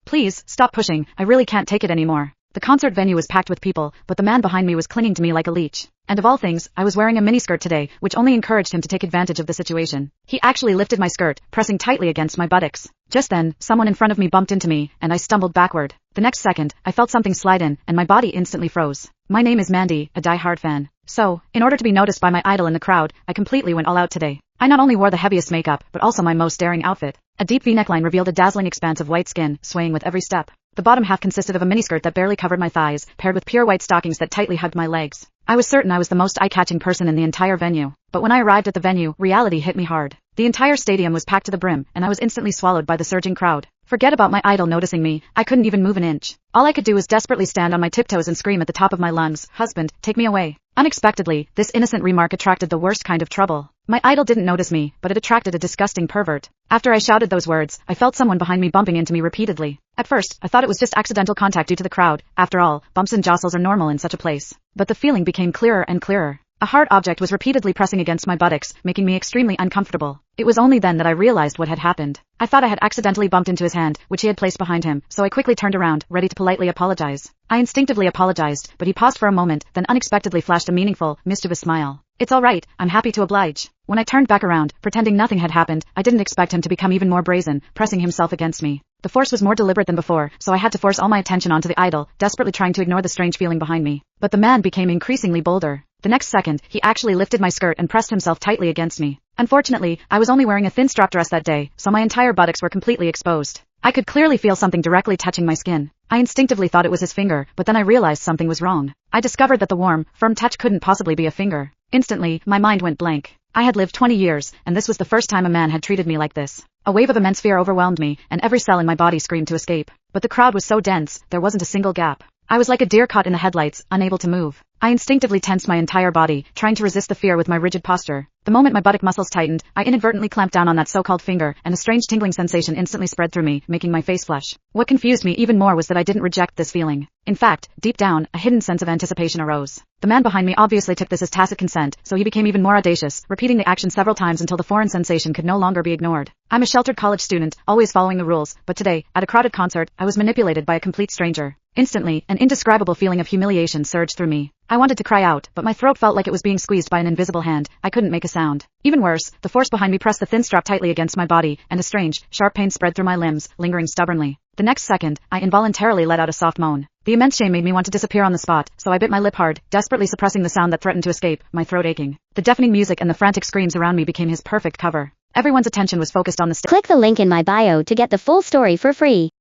Please, stop pushing, I really can't take it anymore. The concert venue was packed with people, but the man behind me was clinging to me like a leech. And of all things, I was wearing a miniskirt today, which only encouraged him to take advantage of the situation. He actually lifted my skirt, pressing tightly against my buttocks. Just then, someone in front of me bumped into me, and I stumbled backward. The next second, I felt something slide in, and my body instantly froze. My name is Mandy, a die-hard fan. So, in order to be noticed by my idol in the crowd, I completely went all out today. I not only wore the heaviest makeup, but also my most daring outfit. A deep V-neckline revealed a dazzling expanse of white skin, swaying with every step. The bottom half consisted of a miniskirt that barely covered my thighs, paired with pure white stockings that tightly hugged my legs. I was certain I was the most eye-catching person in the entire venue. But when I arrived at the venue, reality hit me hard. The entire stadium was packed to the brim, and I was instantly swallowed by the surging crowd. Forget about my idol noticing me, I couldn't even move an inch. All I could do was desperately stand on my tiptoes and scream at the top of my lungs, "Husband, take me away." Unexpectedly, this innocent remark attracted the worst kind of trouble. My idol didn't notice me, but it attracted a disgusting pervert. After I shouted those words, I felt someone behind me bumping into me repeatedly. At first, I thought it was just accidental contact due to the crowd. After all, bumps and jostles are normal in such a place. But the feeling became clearer and clearer. A hard object was repeatedly pressing against my buttocks, making me extremely uncomfortable. It was only then that I realized what had happened. I thought I had accidentally bumped into his hand, which he had placed behind him, so I quickly turned around, ready to politely apologize. I instinctively apologized, but he paused for a moment, then unexpectedly flashed a meaningful, mischievous smile. "It's all right, I'm happy to oblige." When I turned back around, pretending nothing had happened, I didn't expect him to become even more brazen, pressing himself against me. The force was more deliberate than before, so I had to force all my attention onto the idol, desperately trying to ignore the strange feeling behind me. But the man became increasingly bolder. The next second, he actually lifted my skirt and pressed himself tightly against me. Unfortunately, I was only wearing a thin strap dress that day, so my entire buttocks were completely exposed. I could clearly feel something directly touching my skin. I instinctively thought it was his finger, but then I realized something was wrong. I discovered that the warm, firm touch couldn't possibly be a finger. Instantly, my mind went blank. I had lived 20 years, and this was the first time a man had treated me like this. A wave of immense fear overwhelmed me, and every cell in my body screamed to escape. But the crowd was so dense, there wasn't a single gap. I was like a deer caught in the headlights, unable to move. I instinctively tensed my entire body, trying to resist the fear with my rigid posture. The moment my buttock muscles tightened, I inadvertently clamped down on that so-called finger, and a strange tingling sensation instantly spread through me, making my face flush. What confused me even more was that I didn't reject this feeling. In fact, deep down, a hidden sense of anticipation arose. The man behind me obviously took this as tacit consent, so he became even more audacious, repeating the action several times until the foreign sensation could no longer be ignored. I'm a sheltered college student, always following the rules, but today, at a crowded concert, I was manipulated by a complete stranger. Instantly, an indescribable feeling of humiliation surged through me. I wanted to cry out, but my throat felt like it was being squeezed by an invisible hand. I couldn't make a sound. Even worse, the force behind me pressed the thin strap tightly against my body, and a strange, sharp pain spread through my limbs, lingering stubbornly. The next second, I involuntarily let out a soft moan. The immense shame made me want to disappear on the spot, so I bit my lip hard, desperately suppressing the sound that threatened to escape, my throat aching. The deafening music and the frantic screams around me became his perfect cover. Everyone's attention was focused on the stage. Click the link in my bio to get the full story for free.